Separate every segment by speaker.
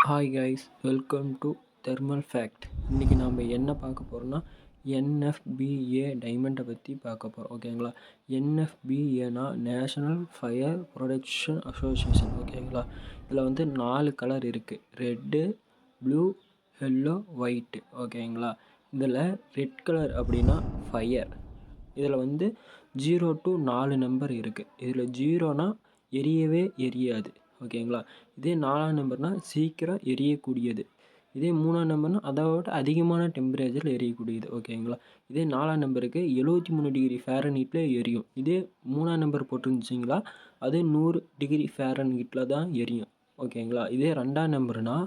Speaker 1: Hi guys, welcome to thermal fact. இன்றைக்கி நாம் என்ன பார்க்க போகிறோம்னா என்எஃபிஏ டைமண்டை பற்றி பார்க்க போகிறோம். ஓகேங்களா? என்எஃபிஏனா நேஷ்னல் ஃபயர் ப்ரொடெக்ஷன் அசோசியேஷன். ஓகேங்களா? இதில் வந்து 4 கலர் இருக்குது: ரெட்டு, ப்ளூ, எல்லோ, ஒயிட்டு. ஓகேங்களா? இதில் ரெட் கலர் அப்படின்னா ஃபயர். இதில் வந்து 0 to 4 நம்பர் இருக்குது. இதில் 0னா எரியவே எரியாது. ஓகேங்களா? இதே 4ஆம் நம்பர்னால் சீக்கிரம் எரியக்கூடியது. இதே 3ஆம் நம்பர்னால் அதை விட அதிகமான டெம்பரேச்சரில் எரியக்கூடியது. ஓகேங்களா? இதே 4ஆம் நம்பருக்கு 73 டிகிரி ஃபேரன்ஹீட்டில் எரியும். இதே 3ஆம் நம்பர் போட்டிருந்துச்சிங்களா, அது 100 டிகிரி ஃபேரன்ஹீட்டில் தான் எரியும். ஓகேங்களா? இதே 2ஆம் நம்பர்னால்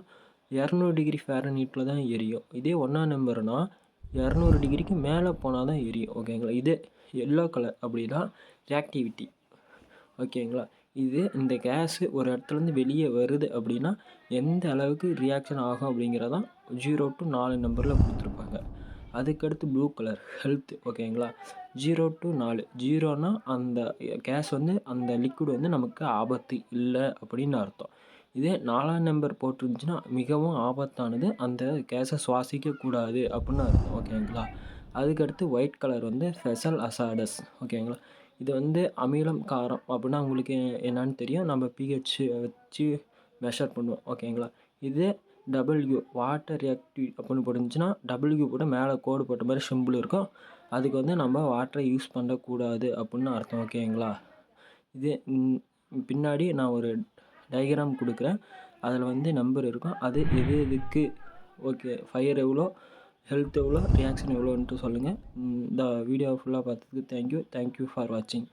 Speaker 1: 200 டிகிரி ஃபேரன்ஹீட்டில் தான் எரியும். இதே 1ஆம் நம்பர்னால் 200 டிகிரிக்கு மேலே போனால் தான் எரியும். ஓகேங்களா? இதே எல்லோ கலர் அப்படின்னா ரியாக்டிவிட்டி. ஓகேங்களா? இது இந்த கேஸு ஒரு இடத்துலேருந்து வெளியே வருது அப்படின்னா எந்த அளவுக்கு ரியாக்ஷன் ஆகும் அப்படிங்கிறதான் 0 to 4 நம்பரில் கொடுத்துருப்பாங்க. அதுக்கடுத்து ப்ளூ கலர் ஹெல்த். ஓகேங்களா? 0 to 4. 0னா அந்த கேஸ் வந்து அந்த லிக்விட் வந்து நமக்கு ஆபத்து இல்லை அப்படின்னு அர்த்தம். இதே 4ஆம் நம்பர் போட்டிருந்துச்சுன்னா மிகவும் ஆபத்தானது, அந்த கேஸை சுவாசிக்கக்கூடாது அப்படின்னு அர்த்தம். ஓகேங்களா? அதுக்கடுத்து ஒயிட் கலர் வந்து ஸ்பெஷல் அசாடஸ். ஓகேங்களா? இது வந்து அமிலம், காரம் அப்படின்னா உங்களுக்கு என்னன்னு தெரியும். நம்ம பிஹெச் வச்சு மெஷர் பண்ணுவோம். ஓகேங்களா? இது டபிள்யூ வாட்டர் ரியாக்டிவ் அப்படின்னு போட்டுருந்துச்சுன்னா டபிள்யூ போட்டு மேலே கோடு போட்ட மாதிரி சிம்பிள் இருக்கும். அதுக்கு வந்து நம்ம வாட்டரை யூஸ் பண்ணக்கூடாது அப்படின்னு அர்த்தம். ஓகேங்களா? இது பின்னாடி நான் ஒரு டயக்ராம் கொடுக்குறேன். அதில் வந்து நம்பர் இருக்கும். அது எது எதுக்கு ஓகே ஃபயர் எவ்வளோ, ஹெல்த் எவ்வளோ, ரியாக்ஷன் எவ்வளோன்ட்டு சொல்லுங்கள். இந்த வீடியோ ஃபுல்லாக பார்த்ததுக்கு தேங்க்யூ ஃபார் வாட்சிங்.